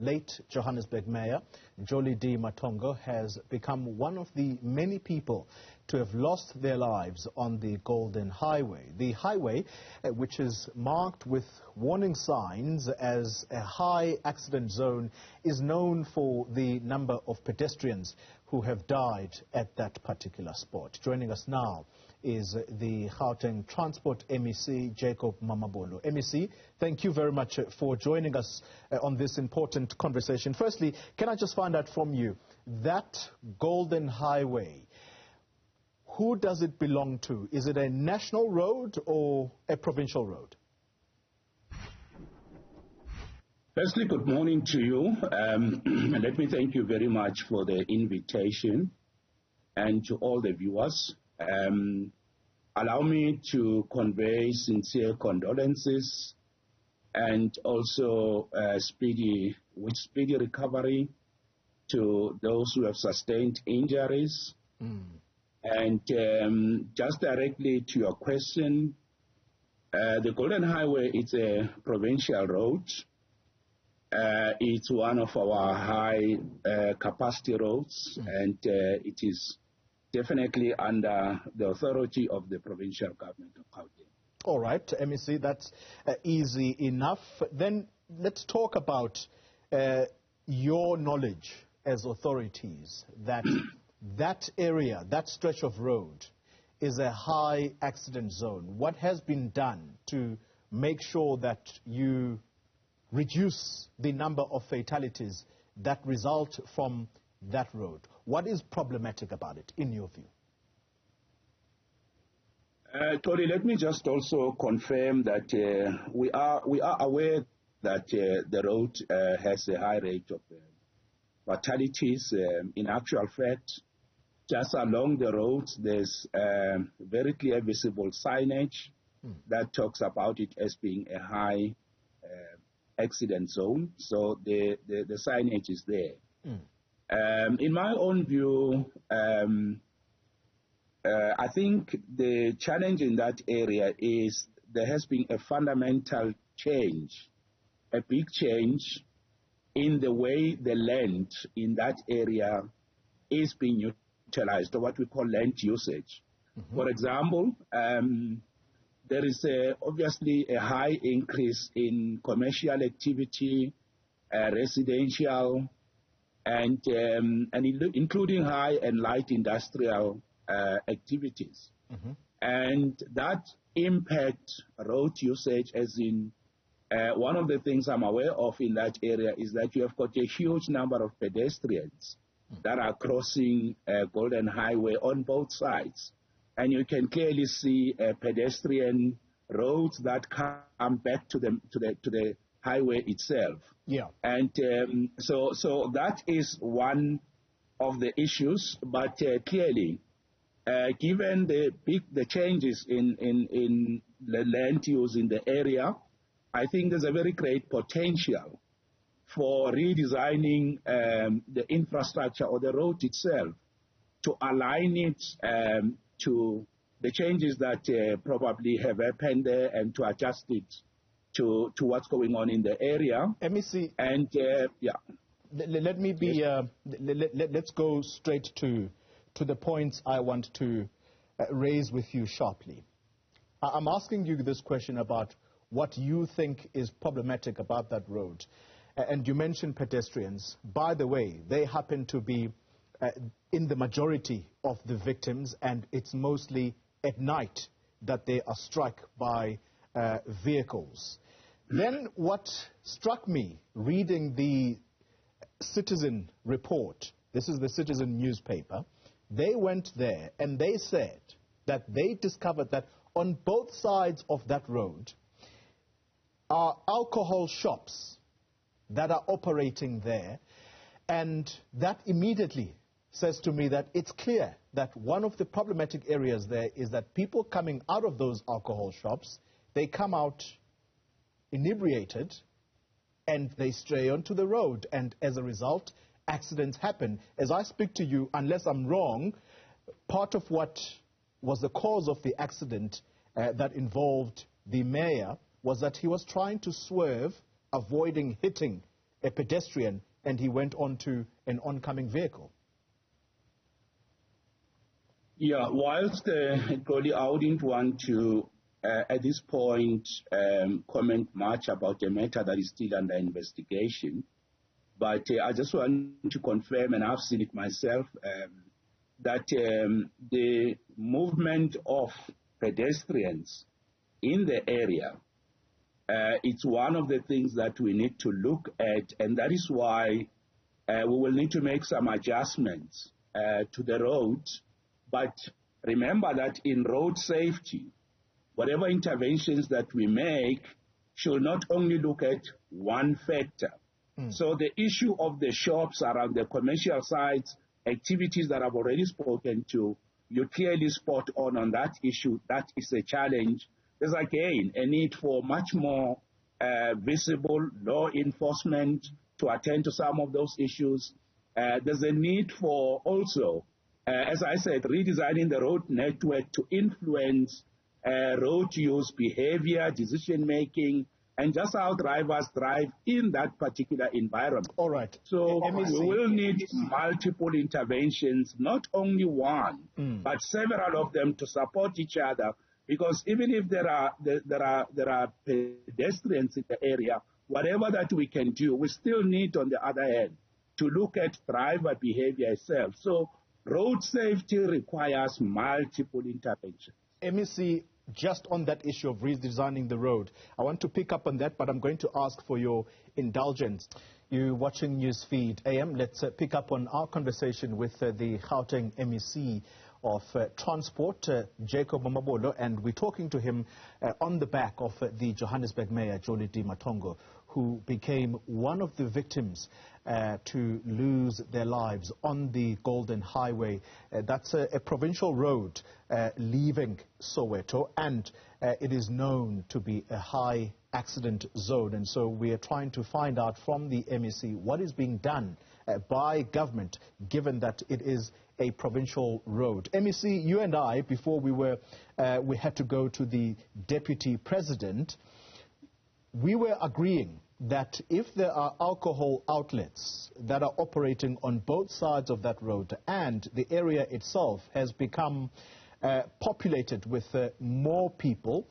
late Johannesburg Mayor Jolidee Matongo has become one of the many people to have lost their lives on the Golden Highway. The highway, which is marked with warning signs as a high accident zone, is known for the number of pedestrians who have died at that particular spot. Joining us now is the Gauteng Transport MEC, Jacob Mamabolo. MEC, thank you very much for joining us on this important conversation. Firstly, can I just find out from you, that Golden Highway, who does it belong to? Is it a national road or a provincial road? Firstly, good morning to you. Let me thank you very much for the invitation, and to all the viewers. Allow me to convey sincere condolences and also speedy recovery to those who have sustained injuries. And just directly to your question, the Golden Highway is a provincial road. It's one of our high capacity roads, and it is definitely under the authority of the provincial government of Gauteng. All right, MEC, that's easy enough. Then let's talk about your knowledge as authorities that that area, that stretch of road, is a high accident zone. What has been done to make sure that you reduce the number of fatalities that result from that road? What is problematic about it, in your view? Tori, let me just also confirm that we are aware that the road has a high rate of fatalities. In actual fact, just along the road, there's very clear visible signage that talks about it as being a high accident zone. So the signage is there. In my own view, I think the challenge in that area is there has been a fundamental change, a big change in the way the land in that area is being utilized, or what we call land usage. For example, there is obviously a high increase in commercial activity, residential, and including high and light industrial activities. And that impacts road usage, as in one of the things I'm aware of in that area is that you have got a huge number of pedestrians that are crossing Golden Highway on both sides. And you can clearly see pedestrian roads that come back to the highway itself. Yeah. And so that is one of the issues. But clearly, given the changes in the land use in the area, I think there's a very great potential for redesigning the infrastructure or the road itself to align it to the changes that probably have happened there, and to adjust it to what's going on in the area. MEC, and yeah, let me be. Yes. Let's go straight to the points I want to raise with you sharply. I'm asking you this question about what you think is problematic about that road, and you mentioned pedestrians. By the way, they happen to be in the majority of the victims, and it's mostly at night that they are struck by vehicles. Then what struck me reading the Citizen report, this is the Citizen newspaper, they went there and they said that they discovered that on both sides of that road are alcohol shops that are operating there, and that immediately says to me that it's clear that one of the problematic areas there is that people coming out of those alcohol shops, they come out inebriated and they stray onto the road, and as a result, accidents happen. As I speak to you, unless I'm wrong, part of what was the cause of the accident that involved the mayor was that he was trying to swerve, avoiding hitting a pedestrian and he went onto an oncoming vehicle. Yeah, whilst Cody, I wouldn't want to, at this point, comment much about a matter that is still under investigation. But I just want to confirm, and I've seen it myself, that the movement of pedestrians in the area, it's one of the things that we need to look at, and that is why we will need to make some adjustments to the road. But remember that in road safety, whatever interventions that we make should not only look at one factor. So the issue of the shops around the commercial sites, activities that I've already spoken to, you clearly spot on that issue. That is a challenge. There's again a need for much more visible law enforcement to attend to some of those issues. There's a need for also, as I said, redesigning the road network to influence road use behavior, decision making, and just how drivers drive in that particular environment. All right. So we will need multiple interventions, not only one, but several of them to support each other. Because even if there are pedestrians in the area, whatever that we can do, we still need, on the other hand, to look at driver behavior itself. So road safety requires multiple interventions. MEC, just on that issue of redesigning the road, I want to pick up on that, but I'm going to ask for your indulgence. You're watching Newsfeed AM. Let's pick up on our conversation with the Gauteng MEC of Transport, Jacob Mamabolo, and we're talking to him on the back of the Johannesburg Mayor, Jolidee Matongo, who became one of the victims to lose their lives on the Golden Highway. That's a provincial road leaving Soweto, and it is known to be a high accident zone. And so we are trying to find out from the MEC what is being done by government, given that it is a provincial road. MEC, you and I, before we had to go to the Deputy President, we were agreeing that if there are alcohol outlets that are operating on both sides of that road and the area itself has become populated with more people,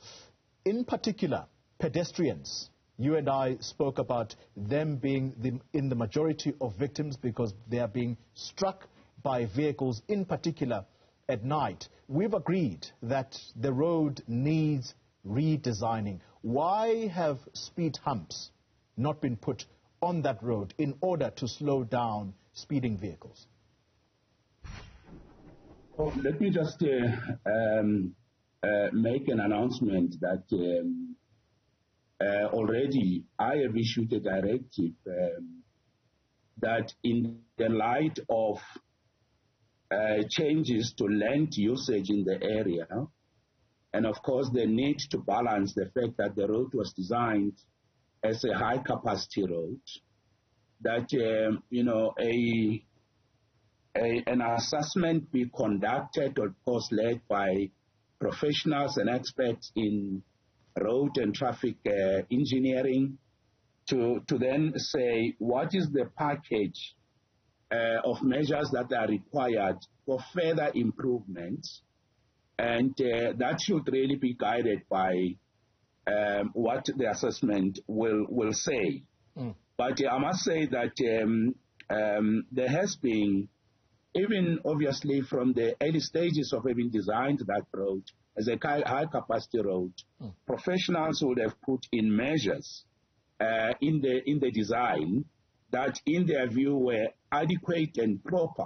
in particular pedestrians. You and I spoke about them being in the majority of victims because they are being struck by vehicles, in particular at night. We've agreed that the road needs redesigning. Why have speed humps not been put on that road in order to slow down speeding vehicles? Oh, let me just make an announcement that already I have issued a directive that in the light of changes to land usage in the area, and of course the need to balance the fact that the road was designed as a high capacity road, that an assessment be conducted, of course led by professionals and experts in road and traffic engineering, to then say what is the package of measures that are required for further improvements, and that should really be guided by what the assessment will say. But I must say that there has been, even obviously from the early stages of having designed that road as a high capacity road, professionals would have put in measures in the design that in their view were adequate and proper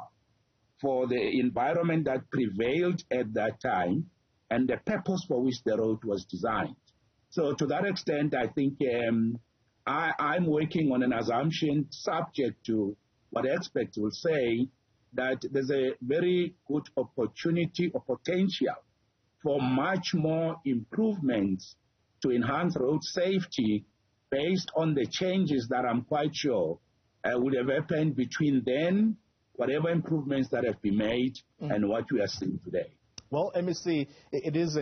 for the environment that prevailed at that time and the purpose for which the road was designed. So to that extent, I think I'm working on an assumption subject to what experts will say, that there's a very good opportunity or potential for much more improvements to enhance road safety based on the changes that I'm quite sure would have happened between then, whatever improvements that have been made, and what we are seeing today. Well, MEC, it is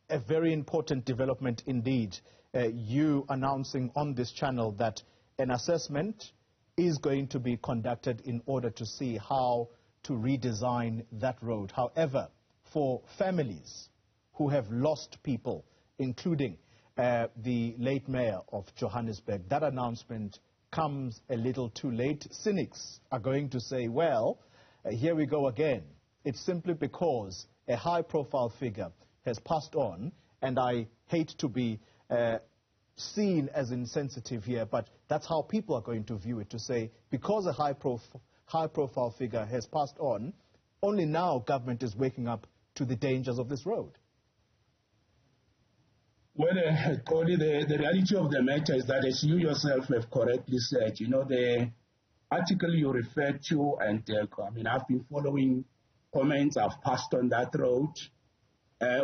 a very important development indeed. You announcing on this channel that an assessment is going to be conducted in order to see how to redesign that road. However, for families who have lost people, including the late mayor of Johannesburg, that announcement comes a little too late. Cynics are going to say, well, here we go again. It's simply because a high-profile figure has passed on, and I hate to be seen as insensitive here, but that's how people are going to view it, to say, because a high-profile figure has passed on, only now government is waking up to the dangers of this road. Well, Cody, the reality of the matter is that, as you yourself have correctly said, you know, the article you referred to, and I mean, I've been following comments, I've passed on that road.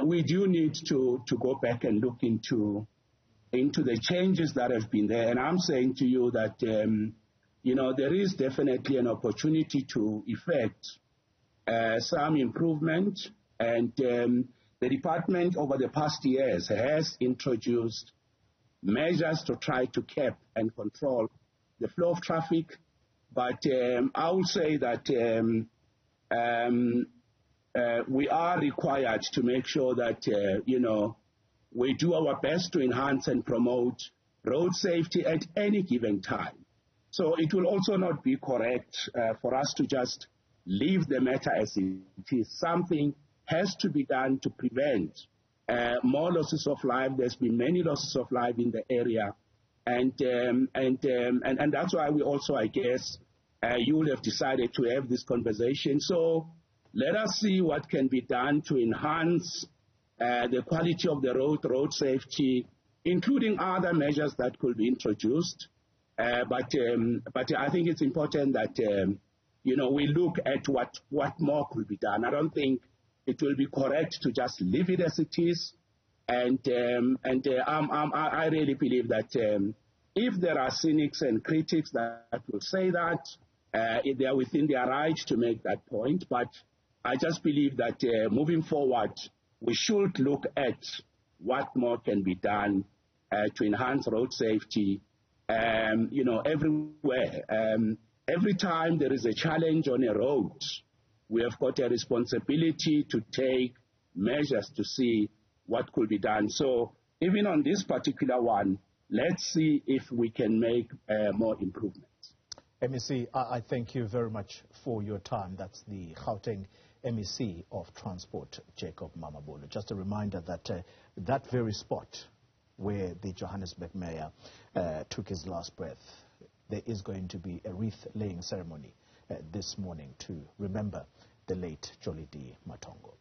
We do need to go back and look into the changes that have been there. And I'm saying to you that, you know, there is definitely an opportunity to effect some improvement. And the department over the past years has introduced measures to try to cap and control the flow of traffic. But I would say that we are required to make sure that, you know, we do our best to enhance and promote road safety at any given time. So it will also not be correct for us to just leave the matter as it is. Something has to be done to prevent more losses of life. There's been many losses of life in the area. And that's why we also, I guess, you will have decided to have this conversation. So let us see what can be done to enhance the quality of the road safety, including other measures that could be introduced. But I think it's important that, you know, we look at what more could be done. I don't think it will be correct to just leave it as it is. And I really believe that if there are cynics and critics that will say that, they are within their right to make that point. But I just believe that moving forward, we should look at what more can be done to enhance road safety, you know, everywhere. Every time there is a challenge on a road, we have got a responsibility to take measures to see what could be done. So even on this particular one, let's see if we can make more improvements. MEC, I thank you very much for your time. That's the Gauteng MEC of Transport, Jacob Mamabolo. Just a reminder that that very spot where the Johannesburg mayor took his last breath, there is going to be a wreath-laying ceremony this morning to remember the late Jolidee Matongo.